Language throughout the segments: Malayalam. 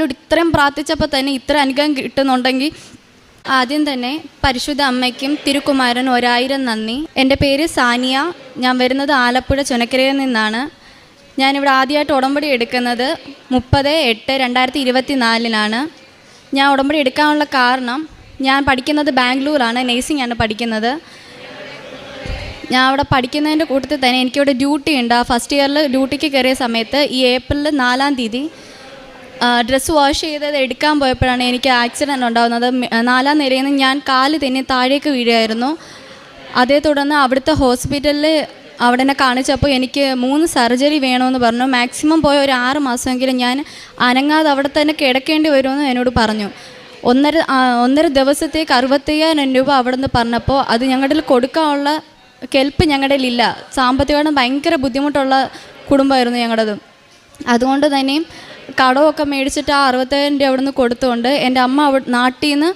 ഇത്രയും പ്രാർത്ഥിച്ചപ്പോൾ തന്നെ ഇത്ര അനുഗ്രഹം കിട്ടുന്നുണ്ടെങ്കിൽ ആദ്യം തന്നെ പരിശുദ്ധ അമ്മയ്ക്കും തിരുക്കുമാരൻ 1000 നന്ദി. എൻ്റെ പേര് സാനിയ. ഞാൻ വരുന്നത് ആലപ്പുഴ ചുനക്കരയിൽ നിന്നാണ്. ഞാനിവിടെ ആദ്യമായിട്ട് ഉടമ്പടി എടുക്കുന്നത് 30/8/2024 ഞാൻ ഉടമ്പടി എടുക്കാനുള്ള കാരണം, ഞാൻ പഠിക്കുന്നത് ബാംഗ്ലൂരാണ്, നേഴ്സിംഗാണ് പഠിക്കുന്നത്. ഞാൻ അവിടെ പഠിക്കുന്നതിൻ്റെ കൂട്ടത്തിൽ തന്നെ എനിക്കിവിടെ ഡ്യൂട്ടി ഉണ്ട്. ആ ഫസ്റ്റ് ഇയറിൽ ഡ്യൂട്ടിക്ക് കയറിയ സമയത്ത് ഈ ഏപ്രിൽ 4-ാം തീയതി ഡ്രസ്സ് വാഷ് ചെയ്തത് എടുക്കാൻ പോയപ്പോഴാണ് എനിക്ക് ആക്സിഡൻറ്റ് ഉണ്ടാകുന്നത്. 4-ാം നിലയിൽ നിന്ന് ഞാൻ കാല് തന്നെ താഴേക്ക് വീഴുമായിരുന്നു. അതേ തുടർന്ന് അവിടുത്തെ ഹോസ്പിറ്റലിൽ അവിടെ എന്നെ കാണിച്ചപ്പോൾ എനിക്ക് 3 സർജറി വേണമെന്ന് പറഞ്ഞു. മാക്സിമം പോയ ഒരു 6 മാസമെങ്കിലും ഞാൻ അനങ്ങാതെ അവിടെ തന്നെ കിടക്കേണ്ടി വരുമെന്ന് എന്നോട് പറഞ്ഞു. ഒന്നര ദിവസത്തേക്ക് 65,000 രൂപ അവിടെ നിന്ന് പറഞ്ഞപ്പോൾ അത് ഞങ്ങളുടെ കൊടുക്കാനുള്ള കെൽപ്പ് ഞങ്ങളുടെ ഇല്ല. സാമ്പത്തികമായിട്ട് ഭയങ്കര ബുദ്ധിമുട്ടുള്ള കുടുംബമായിരുന്നു ഞങ്ങളുടേത്. അതുകൊണ്ട് തന്നെയും കടമൊക്കെ മേടിച്ചിട്ട് ആ 60,000 രൂപ അവിടെ നിന്ന് കൊടുത്തുകൊണ്ട് എൻ്റെ അമ്മ നാട്ടിൽ നിന്ന്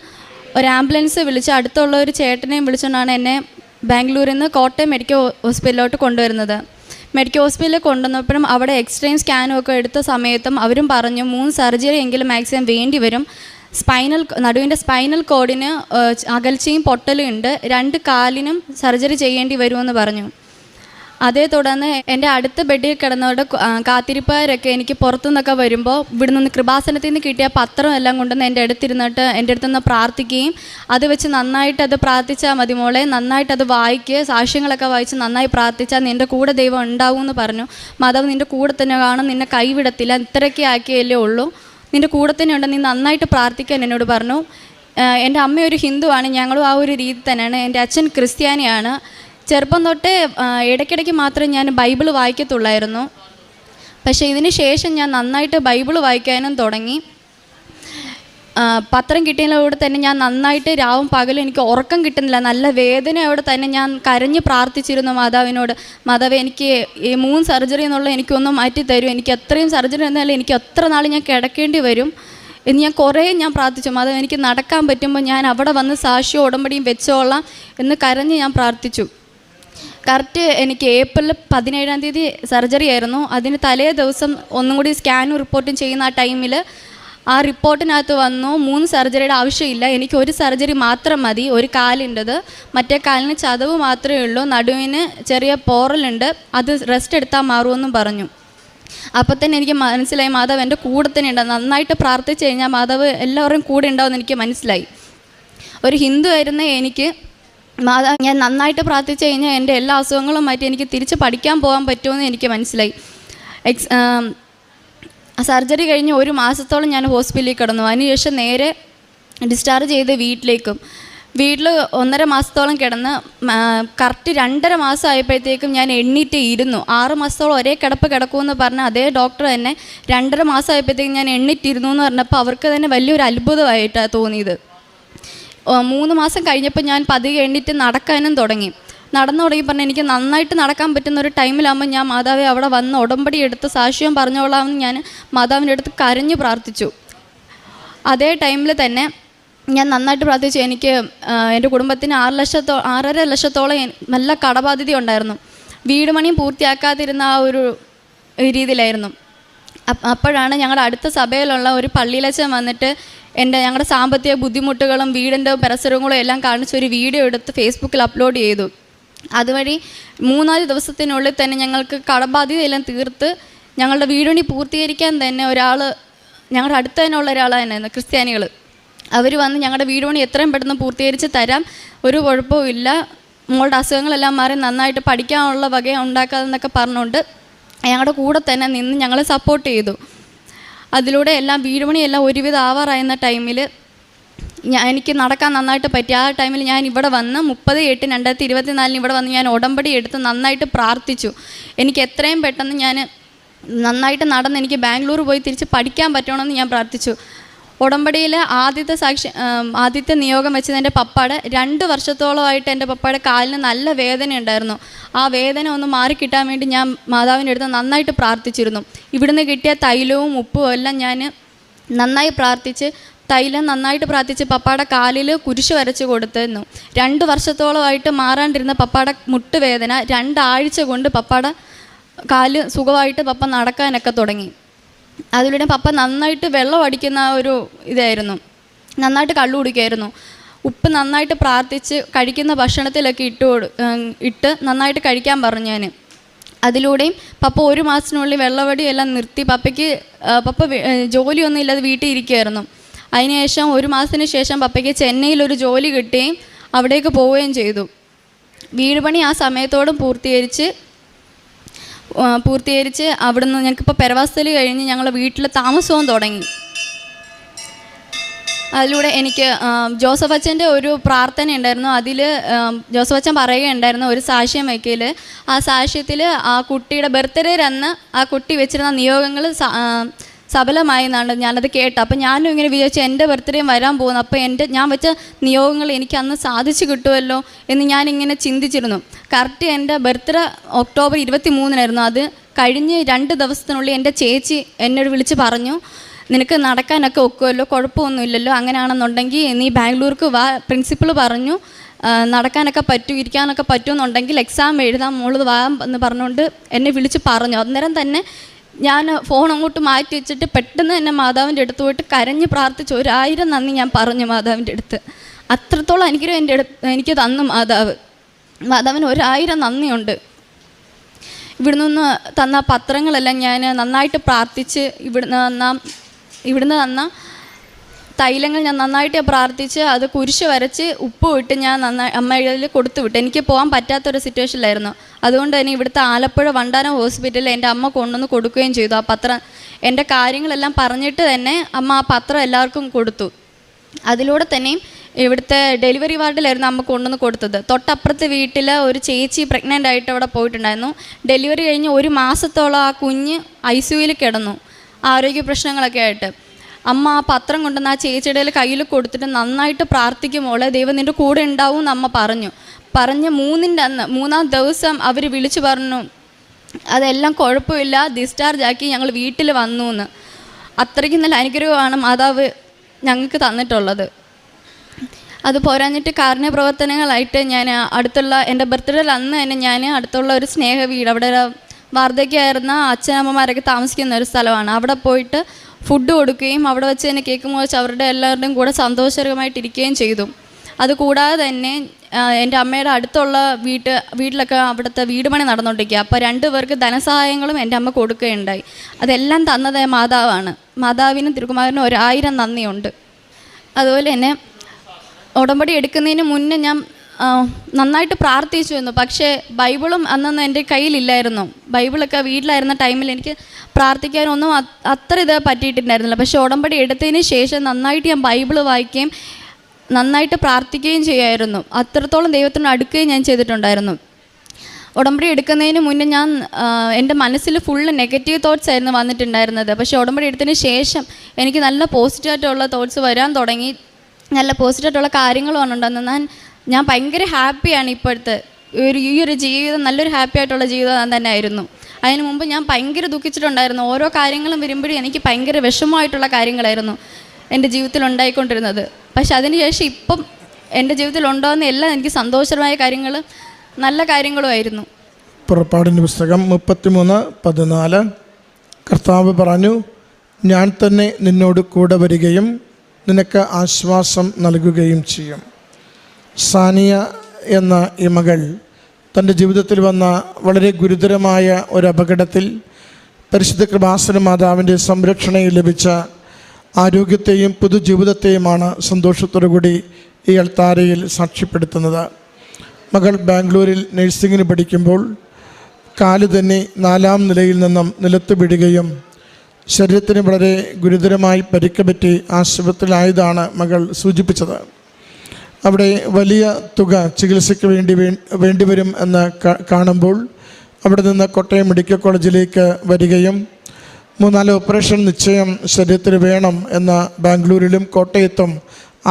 ഒരു ആംബുലൻസ് വിളിച്ച് അടുത്തുള്ള ഒരു ചേട്ടനെയും വിളിച്ചുകൊണ്ടാണ് എന്നെ ബാംഗ്ലൂരിൽ നിന്ന് കോട്ടയം മെഡിക്കൽ ഹോസ്പിറ്റലിലോട്ട് കൊണ്ടുവരുന്നത്. മെഡിക്കൽ ഹോസ്പിറ്റലിൽ കൊണ്ടുവന്നപ്പോഴും അവിടെ എക്സ്റേയും സ്കാനും ഒക്കെ എടുത്ത സമയത്തും അവരും പറഞ്ഞു 3 സർജറി എങ്കിലും മാക്സിമം വേണ്ടി വരും. നടുവിൻ്റെ സ്പൈനൽ കോഡിന് അകൽച്ചയും പൊട്ടലും ഉണ്ട്. 2 കാലിനും സർജറി ചെയ്യേണ്ടി വരുമെന്ന് പറഞ്ഞു. അതേ തുടർന്ന് എൻ്റെ അടുത്ത ബെഡിൽ കിടന്നവരുടെ കാത്തിരിപ്പുകാരൊക്കെ എനിക്ക് പുറത്തുനിന്നൊക്കെ വരുമ്പോൾ ഇവിടെ നിന്ന് കൃപാസനത്തിൽ നിന്ന് കിട്ടിയ പത്രം എല്ലാം കൊണ്ടുവന്ന് എൻ്റെ അടുത്തിരുന്നിട്ട് എൻ്റെ അടുത്തുനിന്ന് പ്രാർത്ഥിക്കുകയും അത് വെച്ച് നന്നായിട്ടത് പ്രാർത്ഥിച്ചാൽ മതി മോളെ, നന്നായിട്ടത് വായിക്കുക, സാക്ഷ്യങ്ങളൊക്കെ വായിച്ച് നന്നായി പ്രാർത്ഥിച്ചാൽ നിൻ്റെ കൂടെ ദൈവം ഉണ്ടാവും എന്ന് പറഞ്ഞു. മാതാവ് നിൻ്റെ കൂടെ തന്നെ കാണും, നിന്നെ കൈവിടത്തില്ല, ഇത്രയൊക്കെ ആക്കിയല്ലേ ഉള്ളൂ, നിൻ്റെ കൂടെ തന്നെ ഉണ്ട്, നീ നന്നായിട്ട് പ്രാർത്ഥിക്കാൻ എന്നോട് പറഞ്ഞു. എൻ്റെ അമ്മ ഒരു ഹിന്ദുവാണ്, ഞങ്ങളും ആ ഒരു രീതി തന്നെയാണ്. എൻ്റെ അച്ഛൻ ക്രിസ്ത്യാനിയാണ്. ചെറുപ്പം തൊട്ടേ ഇടയ്ക്കിടയ്ക്ക് മാത്രമേ ഞാൻ ബൈബിൾ വായിക്കത്തുള്ളായിരുന്നു. പക്ഷേ ഇതിന് ശേഷം ഞാൻ നന്നായിട്ട് ബൈബിൾ വായിക്കാനും തുടങ്ങി. പത്രം കിട്ടിയതിലൂടെ തന്നെ ഞാൻ നന്നായിട്ട് രാവും പകലും എനിക്ക് ഉറക്കം കിട്ടുന്നില്ല, നല്ല വേദനയോടെ തന്നെ ഞാൻ കരഞ്ഞ് പ്രാർത്ഥിച്ചിരുന്നു മാതാവിനോട്. മാതാവ് എനിക്ക് ഈ 3 സർജറി എന്നുള്ള എനിക്കൊന്നും മാറ്റി തരും, എനിക്ക് എത്രയും സർജറി എന്നാലും എനിക്ക് എത്ര നാൾ ഞാൻ കിടക്കേണ്ടി വരും എന്ന് ഞാൻ കുറേ പ്രാർത്ഥിച്ചു. മാതാവ് എനിക്ക് നടക്കാൻ പറ്റുമ്പോൾ ഞാൻ അവിടെ വന്ന് സാക്ഷിയും ഉടമ്പടിയും വെച്ചോളാം എന്ന് കരഞ്ഞ് ഞാൻ പ്രാർത്ഥിച്ചു. കറക്റ്റ് എനിക്ക് ഏപ്രിൽ 17-ാം തീയതി സർജറി ആയിരുന്നു. അതിന് തലേ ദിവസം ഒന്നും കൂടി സ്കാനും റിപ്പോർട്ടും ചെയ്യുന്ന ആ ടൈമിൽ ആ റിപ്പോർട്ടിനകത്ത് വന്നു 3 സർജറിയുടെ ആവശ്യമില്ല, എനിക്ക് 1 സർജറി മാത്രം മതി, ഒരു കാലിൻ്റെത്, മറ്റേ കാലിന് ചതവ് മാത്രമേ ഉള്ളൂ, നടുവിന് ചെറിയ പോറലുണ്ട്, അത് റെസ്റ്റ് എടുത്താൽ മാറുമെന്നും പറഞ്ഞു. അപ്പോൾ തന്നെ എനിക്ക് മനസ്സിലായി മാതാവ് എൻ്റെ കൂടെ തന്നെ ഉണ്ട്. നന്നായിട്ട് പ്രാർത്ഥിച്ച് കഴിഞ്ഞാൽ മാതാവ് എല്ലാവരും കൂടെ ഉണ്ടാവുമെന്ന് എനിക്ക് മനസ്സിലായി. ഒരു ഹിന്ദു ആയിരുന്ന എനിക്ക് മാതാവ് ഞാൻ നന്നായിട്ട് പ്രാർത്ഥിച്ച് കഴിഞ്ഞാൽ എൻ്റെ എല്ലാ അസുഖങ്ങളും മാറ്റി എനിക്ക് തിരിച്ച് പഠിക്കാൻ പോകാൻ പറ്റുമെന്ന് എനിക്ക് മനസ്സിലായി. സർജറി കഴിഞ്ഞ് 1 മാസത്തോളം ഞാൻ ഹോസ്പിറ്റലിൽ കിടന്നു. അതിനുശേഷം നേരെ ഡിസ്ചാർജ് ചെയ്ത് വീട്ടിൽ 1.5 മാസത്തോളം കിടന്ന് കറക്റ്റ് 2.5 മാസം ആയപ്പോഴത്തേക്കും ഞാൻ എണ്ണീറ്റ് ഇരുന്നു. 6 മാസത്തോളം ഒരേ കിടക്കുമെന്ന് പറഞ്ഞ അതേ ഡോക്ടർ തന്നെ 2.5 മാസം ആയപ്പോഴത്തേക്കും ഞാൻ എണ്ണീറ്റിരുന്നു എന്ന് പറഞ്ഞപ്പോൾ അവർക്ക് തന്നെ വലിയൊരു അത്ഭുതമായിട്ടാണ് തോന്നിയത്. 3 മാസം കഴിഞ്ഞപ്പോൾ ഞാൻ പതിയെ എണ്ണീറ്റ് നടക്കാനും തുടങ്ങി പറഞ്ഞാൽ എനിക്ക് നന്നായിട്ട് നടക്കാൻ പറ്റുന്ന ഒരു ടൈമിലാകുമ്പോൾ ഞാൻ മാതാവെ അവിടെ വന്ന് ഉടമ്പടി എടുത്ത് സാക്ഷ്യം പറഞ്ഞോളാമെന്ന് ഞാൻ മാതാവിൻ്റെ അടുത്ത് കരഞ്ഞ് പ്രാർത്ഥിച്ചു. അതേ ടൈമിൽ തന്നെ ഞാൻ നന്നായിട്ട് പ്രാർത്ഥിച്ചു. എനിക്ക് എൻ്റെ കുടുംബത്തിന് 6.5 ലക്ഷത്തോളം നല്ല കടബാധ്യത ഉണ്ടായിരുന്നു. വീട് പണിയും പൂർത്തിയാക്കാതിരുന്ന ആ ഒരു രീതിയിലായിരുന്നു. അപ്പോഴാണ് ഞങ്ങളുടെ അടുത്ത സഭയിലുള്ള ഒരു പള്ളിയിലച്ഛൻ വന്നിട്ട് ഞങ്ങളുടെ സാമ്പത്തിക ബുദ്ധിമുട്ടുകളും വീടിൻ്റെ പരിസരങ്ങളും എല്ലാം കാണിച്ച് ഒരു വീഡിയോ എടുത്ത് ഫേസ്ബുക്കിൽ അപ്ലോഡ് ചെയ്തു. അതുവഴി 3-4 ദിവസത്തിനുള്ളിൽ തന്നെ ഞങ്ങൾക്ക് കടബാധ്യതയെല്ലാം തീർത്ത് ഞങ്ങളുടെ വീട് പണി പൂർത്തീകരിക്കാൻ തന്നെ ഞങ്ങളുടെ അടുത്ത് തന്നെ ഉള്ള ഒരാളായിരുന്നു ക്രിസ്ത്യാനികൾ. അവർ വന്ന് ഞങ്ങളുടെ വീട് പണി എത്രയും പെട്ടെന്ന് പൂർത്തീകരിച്ച് തരാം, ഒരു കുഴപ്പവും ഇല്ല, മോളുടെ അസുഖങ്ങളെല്ലാം മാറി നന്നായിട്ട് പഠിക്കാനുള്ള വക ഉണ്ടാക്കാതെന്നൊക്കെ പറഞ്ഞുകൊണ്ട് ഞങ്ങളുടെ കൂടെ തന്നെ നിന്ന് ഞങ്ങളെ സപ്പോർട്ട് ചെയ്തു. അതിലൂടെ എല്ലാം വീട് പണിയെല്ലാം ഒരുവിധം ആവാറായിരുന്ന ടൈമിൽ എനിക്ക് നടക്കാൻ നന്നായിട്ട് പറ്റി. ആ ടൈമിൽ ഞാൻ ഇവിടെ വന്ന് 30/8/2024 ഇവിടെ വന്ന് ഞാൻ ഉടമ്പടി എടുത്ത് നന്നായിട്ട് പ്രാർത്ഥിച്ചു. എനിക്ക് എത്രയും പെട്ടെന്ന് ഞാൻ നന്നായിട്ട് നടന്ന് എനിക്ക് ബാംഗ്ലൂർ പോയി തിരിച്ച് പഠിക്കാൻ പറ്റണമെന്ന് ഞാൻ പ്രാർത്ഥിച്ചു. ഉടമ്പടിയിൽ ആദ്യത്തെ നിയോഗം വെച്ചത് എൻ്റെ പപ്പാടെ 2 വർഷത്തോളമായിട്ട് എൻ്റെ പപ്പാടെ കാലിന് നല്ല വേദന ഉണ്ടായിരുന്നു. ആ വേദന ഒന്ന് മാറിക്കിട്ടാൻ വേണ്ടി ഞാൻ മാതാവിൻ്റെ അടുത്ത് നന്നായിട്ട് പ്രാർത്ഥിച്ചിരുന്നു. ഇവിടുന്ന് കിട്ടിയ തൈലവും ഉപ്പും എല്ലാം ഞാൻ നന്നായി പ്രാർത്ഥിച്ച് നന്നായിട്ട് പ്രാർത്ഥിച്ച് പപ്പാടെ കാലിൽ കുരിശ് വരച്ച് കൊടുത്തിരുന്നു. 2 വർഷത്തോളമായിട്ട് മാറാണ്ടിരുന്ന പപ്പാടെ മുട്ടുവേദന 2 ആഴ്ച കൊണ്ട് പപ്പാടെ കാല് സുഖമായിട്ട് പപ്പ നടക്കാനൊക്കെ തുടങ്ങി. അതിലൂടെ പപ്പ നന്നായിട്ട് വെള്ളം അടിക്കുന്ന ഒരു ഇതായിരുന്നു, നന്നായിട്ട് കള്ളു കുടിക്കുമായിരുന്നു. ഉപ്പ് നന്നായിട്ട് പ്രാർത്ഥിച്ച് കഴിക്കുന്ന ഭക്ഷണത്തിലൊക്കെ ഇട്ട് നന്നായിട്ട് കഴിക്കാൻ പറഞ്ഞു ഞാൻ. അതിലൂടെയും പപ്പ 1 മാസത്തിനുള്ളിൽ വെള്ളവടി എല്ലാം നിർത്തി. പപ്പ ജോലിയൊന്നും ഇല്ലാതെ വീട്ടിൽ ഇരിക്കുമായിരുന്നു. അതിനുശേഷം 1 മാസത്തിന് ശേഷം പപ്പയ്ക്ക് ചെന്നൈയിലൊരു ജോലി കിട്ടുകയും അവിടേക്ക് പോവുകയും ചെയ്തു. വീട് പണി ആ സമയത്തോടും പൂർത്തീകരിച്ച് അവിടുന്ന് ഞങ്ങൾക്കിപ്പോൾ പെരവാസത്തിൽ കഴിഞ്ഞ് ഞങ്ങൾ വീട്ടിൽ താമസവും തുടങ്ങി. അതിലൂടെ എനിക്ക് ജോസഫ് അച്ഛൻ്റെ ഒരു പ്രാർത്ഥന ഉണ്ടായിരുന്നു. അതിൽ ജോസഫ് അച്ഛൻ പറയുകയുണ്ടായിരുന്നു ഒരു സാക്ഷ്യം വയ്ക്കൽ. ആ സാക്ഷ്യത്തിൽ ആ കുട്ടിയുടെ ബർത്ത്ഡേ അന്ന് ആ കുട്ടി വെച്ചിരുന്ന നിയോഗങ്ങൾ സഫലമായി എന്നാണ് ഞാനത് കേട്ടത്. അപ്പോൾ ഞാനും ഇങ്ങനെ വിചാരിച്ചു എൻ്റെ ബർത്ത്ഡേയും വരാൻ പോകുന്നു, അപ്പോൾ ഞാൻ വെച്ച നിയോഗങ്ങൾ എനിക്ക് അന്ന് സാധിച്ചു കിട്ടുമല്ലോ എന്ന് ഞാനിങ്ങനെ ചിന്തിച്ചിരുന്നു. കറക്റ്റ് എൻ്റെ ബർത്ത്ഡേ ഒക്ടോബർ 23 അത് കഴിഞ്ഞ് 2 ദിവസത്തിനുള്ളിൽ എൻ്റെ ചേച്ചി എന്നോട് വിളിച്ച് പറഞ്ഞു, നിനക്ക് നടക്കാനൊക്കെ ഒക്കുമല്ലോ, കുഴപ്പമൊന്നുമില്ലല്ലോ, അങ്ങനെയാണെന്നുണ്ടെങ്കിൽ നീ ബാംഗ്ലൂർക്ക് വാ. പ്രിൻസിപ്പൾ പറഞ്ഞു നടക്കാനൊക്കെ പറ്റും, ഇരിക്കാനൊക്കെ പറ്റുമെന്നുണ്ടെങ്കിൽ എക്സാം എഴുതാൻ മോള് വാ എന്ന് പറഞ്ഞുകൊണ്ട് എന്നെ വിളിച്ച് പറഞ്ഞു. അന്നേരം തന്നെ ഞാൻ ഫോൺ അങ്ങോട്ട് മാറ്റി വെച്ചിട്ട് പെട്ടെന്ന് തന്നെ മാതാവിൻ്റെ അടുത്ത് പോയിട്ട് കരഞ്ഞ് പ്രാർത്ഥിച്ചു. 1000 നന്ദി ഞാൻ പറഞ്ഞു മാതാവിൻ്റെ അടുത്ത്. അത്രത്തോളം അനുഗ്രഹം എനിക്ക് തന്നു മാതാവിന് 1000 നന്ദിയുണ്ട്. ഇവിടുന്ന് തന്ന പത്രങ്ങളെല്ലാം ഞാൻ നന്നായിട്ട് പ്രാർത്ഥിച്ച് ഇവിടുന്ന് തന്ന തൈലങ്ങൾ ഞാൻ നന്നായിട്ട് പ്രാർത്ഥിച്ച് അത് കുരിശ് വരച്ച് ഉപ്പ് ഇട്ട് ഞാൻ അമ്മയിൽ കൊടുത്തു വിട്ടു. എനിക്ക് പോകാൻ പറ്റാത്തൊരു സിറ്റുവേഷനിലായിരുന്നു. അതുകൊണ്ട് തന്നെ ഇവിടുത്തെ ആലപ്പുഴ വണ്ടാനം ഹോസ്പിറ്റലിൽ എൻ്റെ അമ്മ കൊണ്ടുവന്ന് കൊടുക്കുകയും ചെയ്തു. ആ പത്രം എൻ്റെ കാര്യങ്ങളെല്ലാം പറഞ്ഞിട്ട് തന്നെ അമ്മ ആ പത്രം എല്ലാവർക്കും കൊടുത്തു. അതിലൂടെ തന്നെയും ഇവിടുത്തെ ഡെലിവറി വാർഡിലായിരുന്നു അമ്മ കൊണ്ടുവന്ന് കൊടുത്തത്. തൊട്ടപ്പുറത്തെ വീട്ടിൽ ഒരു ചേച്ചി പ്രഗ്നൻ്റ് ആയിട്ട് അവിടെ പോയിട്ടുണ്ടായിരുന്നു. ഡെലിവറി കഴിഞ്ഞ് 1 മാസത്തോളം ആ കുഞ്ഞ് ICUയിൽ കിടന്നു, ആരോഗ്യ പ്രശ്നങ്ങളൊക്കെ ആയിട്ട്. അമ്മ ആ പത്രം കൊണ്ടുവന്ന് ആ ചേച്ചിയുടെ കയ്യിൽ കൊടുത്തിട്ട് നന്നായിട്ട് പ്രാർത്ഥിക്കുമ്പോൾ ദൈവം നിൻ്റെ കൂടെ ഉണ്ടാവും എന്ന് അമ്മ പറഞ്ഞ് 3-ാം ദിവസം അവർ വിളിച്ചു പറഞ്ഞു അതെല്ലാം കുഴപ്പമില്ല, ഡിസ്ചാർജ് ആക്കി ഞങ്ങൾ വീട്ടിൽ വന്നു എന്ന്. അത്രയ്ക്കും നല്ല അനുഗ്രഹമാണ് മാതാവ് ഞങ്ങൾക്ക് തന്നിട്ടുള്ളത്. അത് പോരാഞ്ഞിട്ട് കാരുണ്യ പ്രവർത്തനങ്ങളായിട്ട് ഞാൻ അടുത്തുള്ള എൻ്റെ ബർത്ത്ഡേയിൽ അന്ന് തന്നെ ഞാൻ അടുത്തുള്ള ഒരു സ്നേഹ വീട്, അവിടെ വാർദ്ധക്യമായിരുന്ന അച്ഛനമ്മമാരൊക്കെ താമസിക്കുന്ന ഒരു സ്ഥലമാണ്, അവിടെ പോയിട്ട് ഫുഡ് കൊടുക്കുകയും അവിടെ വെച്ച് തന്നെ കേക്ക് മുറിച്ച് അവരുടെ എല്ലാവരുടെയും കൂടെ സന്തോഷകരമായിട്ടിരിക്കുകയും ചെയ്തു. അതുകൂടാതെ തന്നെ എൻ്റെ അമ്മയുടെ അടുത്തുള്ള വീട്ടിലൊക്കെ അവിടുത്തെ വീട് പണി നടന്നുകൊണ്ടിരിക്കുക. അപ്പോൾ 2 പേർക്ക് ധനസഹായങ്ങളും എൻ്റെ അമ്മ കൊടുക്കുകയുണ്ടായി. അതെല്ലാം തന്നത് മാതാവാണ്. മാതാവിനും തിരുക്കുമാരനും 1000 നന്ദിയുണ്ട്. അതുപോലെ തന്നെ ഉടമ്പടി എടുക്കുന്നതിന് മുന്നേ ഞാൻ നന്നായിട്ട് പ്രാർത്ഥിച്ചു വന്നു. പക്ഷേ ബൈബിളും അന്നൊന്നും എൻ്റെ കയ്യിലില്ലായിരുന്നു. ബൈബിളൊക്കെ വീട്ടിലായിരുന്ന ടൈമിൽ എനിക്ക് പ്രാർത്ഥിക്കാനൊന്നും അത്ര ഇത് പറ്റിയിട്ടുണ്ടായിരുന്നില്ല. പക്ഷേ ഉടമ്പടി എടുത്തതിന് ശേഷം നന്നായിട്ട് ഞാൻ ബൈബിൾ വായിക്കുകയും നന്നായിട്ട് പ്രാർത്ഥിക്കുകയും ചെയ്യുമായിരുന്നു. അത്രത്തോളം ദൈവത്തിനോട് അടുക്കുകയും ഞാൻ ചെയ്തിട്ടുണ്ടായിരുന്നു. ഉടമ്പടി എടുക്കുന്നതിന് മുന്നേ ഞാൻ എൻ്റെ മനസ്സിൽ ഫുള്ള് നെഗറ്റീവ് തോട്ട്സ് ആയിരുന്നു വന്നിട്ടുണ്ടായിരുന്നത്. പക്ഷേ ഉടമ്പടി എടുത്തതിന് ശേഷം എനിക്ക് നല്ല പോസിറ്റീവായിട്ടുള്ള തോട്ട്സ് വരാൻ തുടങ്ങി, നല്ല പോസിറ്റീവായിട്ടുള്ള കാര്യങ്ങൾ വന്നിട്ടുണ്ടെന്ന് ഞാൻ ഭയങ്കര ഹാപ്പിയാണ്. ഇപ്പോഴത്തെ ഈ ഒരു ജീവിതം നല്ലൊരു ഹാപ്പി ആയിട്ടുള്ള ജീവിതം തന്നെ ആയിരുന്നു. അതിന് മുമ്പ് ഞാൻ ഭയങ്കര ദുഃഖിച്ചിട്ടുണ്ടായിരുന്നു. ഓരോ കാര്യങ്ങളും വരുമ്പോഴും എനിക്ക് ഭയങ്കര വിഷമമായിട്ടുള്ള കാര്യങ്ങളായിരുന്നു എൻ്റെ ജീവിതത്തിൽ ഉണ്ടായിക്കൊണ്ടിരുന്നത്. പക്ഷെ അതിനുശേഷം ഇപ്പം എൻ്റെ ജീവിതത്തിൽ ഉണ്ടാകുന്ന എല്ലാം എനിക്ക് സന്തോഷകരമായ കാര്യങ്ങൾ, നല്ല കാര്യങ്ങളുമായിരുന്നു. പുറപ്പാടിൻ്റെ പുസ്തകം 33:14 കർത്താവ് പറഞ്ഞു, ഞാൻ തന്നെ നിന്നോട് കൂടെ വരികയും നിനക്ക് ആശ്വാസം നൽകുകയും ചെയ്യും. സാനിയ എന്ന ഈ മകൾ തൻ്റെ ജീവിതത്തിൽ വന്ന വളരെ ഗുരുതരമായ ഒരു അപകടത്തിൽ പരിശുദ്ധ കൃപാസന മാതാവിൻ്റെ സംരക്ഷണയിൽ ലഭിച്ച ആരോഗ്യത്തെയും പുതുജീവിതത്തെയുമാണ് സന്തോഷത്തോടു കൂടി ഈ അൾത്താരയിൽ സാക്ഷ്യപ്പെടുത്തുന്നത്. മകൾ ബാംഗ്ലൂരിൽ നഴ്സിങ്ങിന് പഠിക്കുമ്പോൾ കാല് തന്നെ 4-ാം നിലയിൽ നിന്നും നിലത്ത് വീഴുകയും ശരീരത്തിന് വളരെ ഗുരുതരമായി പരിക്ക് പറ്റി ആശുപത്രിയിലായതാണ് മകൾ സൂചിപ്പിച്ചത്. അവിടെ വലിയ തുക ചികിത്സയ്ക്ക് വേണ്ടിവരും എന്ന് കാണുമ്പോൾ അവിടെ നിന്ന് കോട്ടയം മെഡിക്കൽ കോളേജിലേക്ക് വരികയും 3-4 ഓപ്പറേഷൻ നിശ്ചയം ശരീരത്തിന് വേണം എന്ന് ബാംഗ്ലൂരിലും കോട്ടയത്തും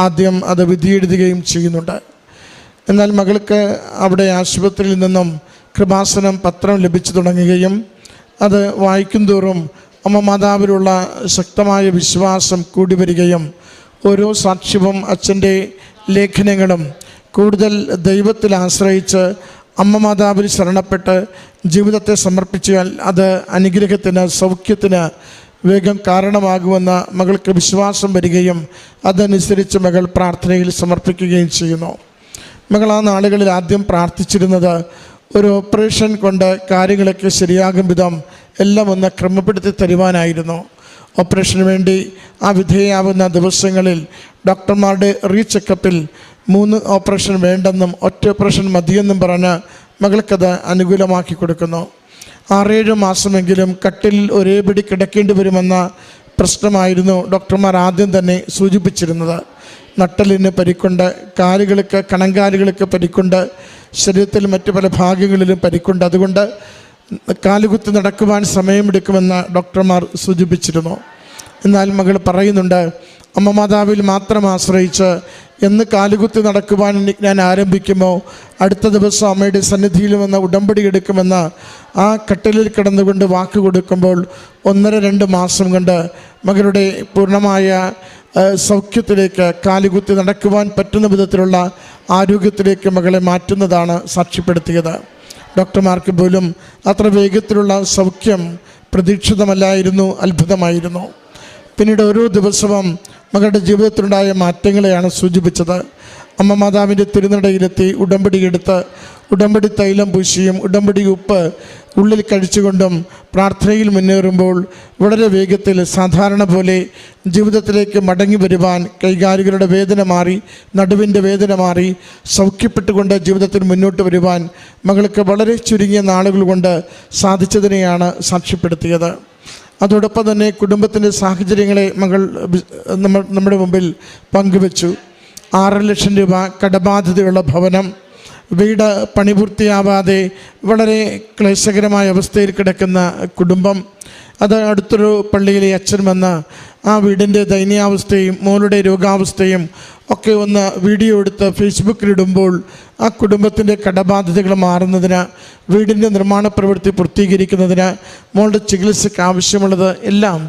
ആദ്യം അത് വിധിയെഴുതുകയും ചെയ്യുന്നുണ്ട്. എന്നാൽ മകൾക്ക് അവിടെ ആശുപത്രിയിൽ നിന്നും കൃപാസനം പത്രം ലഭിച്ചു തുടങ്ങുകയും അത് വായിക്കും തോറും അമ്മ മാതാവിലുള്ള ശക്തമായ വിശ്വാസം കൂടി വരികയും ഓരോ സാക്ഷ്യവും അച്ഛൻ്റെ ലേഖനങ്ങളും കൂടുതൽ ദൈവത്തിൽ ആശ്രയിച്ച് അമ്മ മാതാവിൽ ശരണപ്പെട്ട് ജീവിതത്തെ സമർപ്പിച്ചാൽ അത് അനുഗ്രഹത്തിന്, സൗഖ്യത്തിന് വേഗം കാരണമാകുമെന്ന മകൾക്ക് വിശ്വാസം വരികയും അതനുസരിച്ച് മകൾ പ്രാർത്ഥനയിൽ സമർപ്പിക്കുകയും ചെയ്യുന്നു. മകൾ ആ നാളുകളിൽ ആദ്യം പ്രാർത്ഥിച്ചിരുന്നത് ഒരു ഓപ്പറേഷൻ കൊണ്ട് കാര്യങ്ങളൊക്കെ ശരിയാകും വിധം എല്ലാം ഒന്ന് ക്രമപ്പെടുത്തി തരുവാനായിരുന്നു. ഓപ്പറേഷന് വേണ്ടി ആ വിധേയാവുന്ന ദിവസങ്ങളിൽ ഡോക്ടർമാരുടെ റീചെക്കപ്പിൽ 3 ഓപ്പറേഷൻ വേണ്ടെന്നും ഒറ്റ ഓപ്പറേഷൻ മതിയെന്നും പറഞ്ഞ് മകൾക്കത് അനുകൂലമാക്കി കൊടുക്കുന്നു. 6-7 മാസമെങ്കിലും കട്ടിലിൽ ഒരേ പിടി കിടക്കേണ്ടി വരുമെന്ന പ്രശ്നമായിരുന്നു ഡോക്ടർമാർ ആദ്യം തന്നെ സൂചിപ്പിച്ചിരുന്നത്. നട്ടലിന് പരിക്കുണ്ട്, കാലുകൾക്ക് കണങ്കാലുകൾക്ക് പരിക്കുണ്ട്, ശരീരത്തിൽ മറ്റു പല ഭാഗങ്ങളിലും പരിക്കുണ്ട്. അതുകൊണ്ട് കാലുകുത്തി നടക്കുവാൻ സമയമെടുക്കുമെന്ന് ഡോക്ടർമാർ സൂചിപ്പിച്ചിരുന്നു. എന്നാൽ മകൾ പറയുന്നുണ്ട്, അമ്മ മാതാവിൽ മാത്രം ആശ്രയിച്ച് എന്ന് കാലുകുത്തി നടക്കുവാൻ ഞാൻ ആരംഭിക്കുമോ അടുത്ത ദിവസം അമ്മയുടെ സന്നിധിയിൽ വന്ന് ഉടമ്പടി എടുക്കുമെന്ന് ആ കട്ടിലിൽ കിടന്നുകൊണ്ട് വാക്ക് കൊടുക്കുമ്പോൾ 1-2 മാസം കൊണ്ട് മകളുടെ പൂർണ്ണമായ സൗഖ്യത്തിലേക്ക്, കാലുകുത്തി നടക്കുവാൻ പറ്റുന്ന വിധത്തിലുള്ള ആരോഗ്യത്തിലേക്ക് മകളെ മാറ്റുന്നതാണ് സാക്ഷ്യപ്പെടുത്തിയത്. ഡോക്ടർമാർക്ക് പോലും അത്ര വേഗത്തിലുള്ള സൗഖ്യം പ്രതീക്ഷിതമല്ലായിരുന്നു, അത്ഭുതമായിരുന്നു. പിന്നീട് ഓരോ ദിവസവും മകളുടെ ജീവിതത്തിലുണ്ടായ മാറ്റങ്ങളെയാണ് സൂചിപ്പിച്ചത്. അമ്മ മാതാവിൻ്റെ തിരുനടയിലെത്തി ഉടമ്പടിയെടുത്ത് ഉടമ്പടി തൈലം പൂശിയും ഉടമ്പടി ഉപ്പ് ഉള്ളിൽ കഴിച്ചുകൊണ്ടും പ്രാർത്ഥനയിൽ മുന്നേറുമ്പോൾ വളരെ വേഗത്തിൽ സാധാരണ പോലെ ജീവിതത്തിലേക്ക് മടങ്ങി വരുവാൻ, കൈകാലുകളുടെ വേദന മാറി, നടുവിൻ്റെ വേദന മാറി, സൗഖ്യപ്പെട്ടുകൊണ്ട് ജീവിതത്തിൽ മുന്നോട്ട് വരുവാൻ മകൾക്ക് വളരെ ചുരുങ്ങിയ നാളുകൾ കൊണ്ട് സാധിച്ചതിനെയാണ് സാക്ഷ്യപ്പെടുത്തിയത്. അതോടൊപ്പം തന്നെ കുടുംബത്തിൻ്റെ സാഹചര്യങ്ങളെ മകൾ നമ്മുടെ മുമ്പിൽ പങ്കുവച്ചു. 6 ലക്ഷം രൂപ കടബാധ്യതയുള്ള ഭവനം, വീട് പണിപൂർത്തിയാവാതെ വളരെ ക്ലേശകരമായ അവസ്ഥയിൽ കിടക്കുന്ന കുടുംബം, അത് അടുത്തൊരു പള്ളിയിലെ അച്ഛൻ വന്ന് ആ വീടിൻ്റെ ദയനീയാവസ്ഥയും മോളുടെ രോഗാവസ്ഥയും ഒക്കെ ഒന്ന് വീഡിയോ എടുത്ത് ഫേസ്ബുക്കിലിടുമ്പോൾ ആ കുടുംബത്തിൻ്റെ കടബാധ്യതകൾ മാറുന്നതിന്, വീടിൻ്റെ നിർമ്മാണ പ്രവൃത്തി പൂർത്തീകരിക്കുന്നതിന്, മോളുടെ ചികിത്സയ്ക്ക് ആവശ്യമുള്ളത് എല്ലാം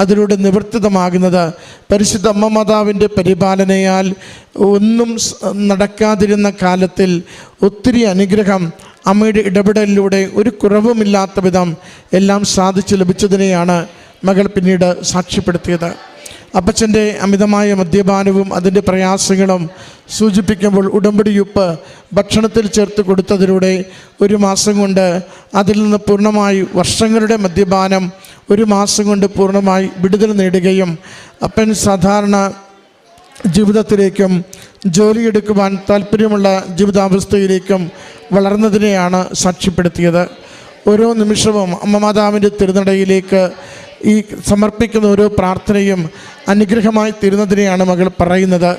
അതിലൂടെ നിവർത്തിതമാകുന്നത് പരിശുദ്ധ അമ്മ മാതാവിൻ്റെ പരിപാലനയാൽ ഒന്നും നടക്കാതിരുന്ന കാലത്തിൽ ഒത്തിരി അനുഗ്രഹം അമ്മയുടെ ഇടപെടലിലൂടെ ഒരു കുറവുമില്ലാത്ത വിധം എല്ലാം സാധിച്ചു ലഭിച്ചതിനെയാണ് മകൾ പിന്നീട് സാക്ഷ്യപ്പെടുത്തിയത്. അപ്പച്ചൻ്റെ അമിതമായ മദ്യപാനവും അതിൻ്റെ പ്രയാസങ്ങളും സൂചിപ്പിക്കുമ്പോൾ ഉടമ്പടിയുപ്പ് ഭക്ഷണത്തിൽ ചേർത്ത് കൊടുത്തതിലൂടെ 1 മാസം കൊണ്ട് അതിൽ നിന്ന് പൂർണ്ണമായി വർഷങ്ങളുടെ മദ്യപാനം 1 മാസം കൊണ്ട് പൂർണ്ണമായി വിടുതൽ നേടുകയും അപ്പൻ സാധാരണ ജീവിതത്തിലേക്കും ജോലിയെടുക്കുവാൻ താല്പര്യമുള്ള ജീവിതാവസ്ഥയിലേക്കും വളർന്നതിനെയാണ് സാക്ഷ്യപ്പെടുത്തിയത്. ഓരോ നിമിഷവും അമ്മ മാതാവിൻ്റെ തിരുനടയിലേക്ക് ഈ സമർപ്പിക്കുന്ന ഓരോ പ്രാർത്ഥനയും അനുഗ്രഹമായി തീരുന്നതിനെയാണ് മകൾ പറയുന്നത്.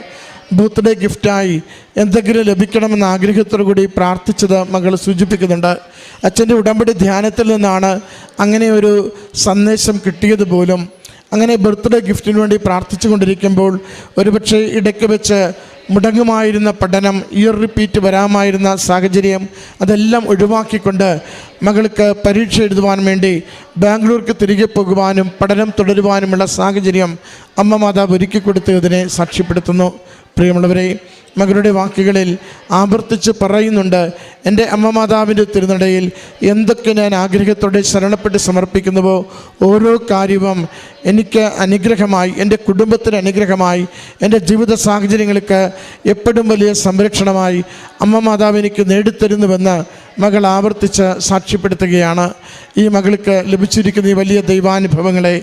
ബർത്ത്ഡേ ഗിഫ്റ്റായി എന്തെങ്കിലും ലഭിക്കണമെന്ന ആഗ്രഹത്തോടു കൂടി പ്രാർത്ഥിച്ചത് മകൾ സൂചിപ്പിക്കുന്നുണ്ട്. അച്ഛൻ്റെ ഉടമ്പടി ധ്യാനത്തിൽ നിന്നാണ് അങ്ങനെ ഒരു സന്ദേശം കിട്ടിയത് പോലും. അങ്ങനെ ബർത്ത്ഡേ ഗിഫ്റ്റിന് വേണ്ടി പ്രാർത്ഥിച്ചു കൊണ്ടിരിക്കുമ്പോൾ ഒരുപക്ഷെ ഇടയ്ക്ക് വെച്ച് മുടങ്ങുമായിരുന്ന പഠനം, ഇയർ റിപ്പീറ്റ് വരാമായിരുന്ന സാഹചര്യം അതെല്ലാം ഒഴിവാക്കിക്കൊണ്ട് മകൾക്ക് പരീക്ഷ എഴുതുവാൻ വേണ്ടി ബാംഗ്ലൂർക്ക് തിരികെ പോകുവാനും പഠനം തുടരുവാനുമുള്ള സാഹചര്യം അമ്മ മാതാവ് ഒരുക്കി കൊടുത്തതിനെ സാക്ഷ്യപ്പെടുത്തുന്നു. പ്രിയമുള്ളവരെ, മകളുടെ വാക്കുകളിൽ ആവർത്തിച്ച് പറയുന്നുണ്ട്, എൻ്റെ അമ്മ മാതാവിൻ്റെ തിരുനടയിൽ എന്തൊക്കെ ഞാൻ ആഗ്രഹത്തോടെ ശരണപ്പെട്ട് സമർപ്പിക്കുന്നുവോ ഓരോ കാര്യവും എനിക്ക് അനുഗ്രഹമായി, എൻ്റെ കുടുംബത്തിന് അനുഗ്രഹമായി, എൻ്റെ ജീവിത സാഹചര്യങ്ങൾക്ക് എപ്പോഴും വലിയ സംരക്ഷണമായി അമ്മ മാതാവ് എനിക്ക് നേടിത്തരുന്നുവെന്ന് മകൾ ആവർത്തിച്ച് സാക്ഷ്യപ്പെടുത്തുകയാണ്. ഈ മകൾക്ക് ലഭിച്ചിരിക്കുന്ന ഈ വലിയ ദൈവാനുഭവങ്ങളെ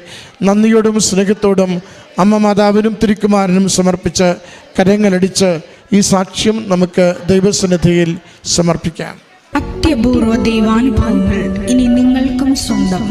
നന്ദിയോടും സ്നേഹത്തോടും അമ്മ മാതാവിനും തിരുക്കുമാരനും സമർപ്പിച്ച് കരങ്ങളടിച്ച് ഈ സാക്ഷ്യം നമുക്ക് ദൈവസന്നിധിയിൽ സമർപ്പിക്കാം. അത്യപൂർവ ദൈവാനുഭവങ്ങൾ ഇനി നിങ്ങൾക്കും സ്വന്തം.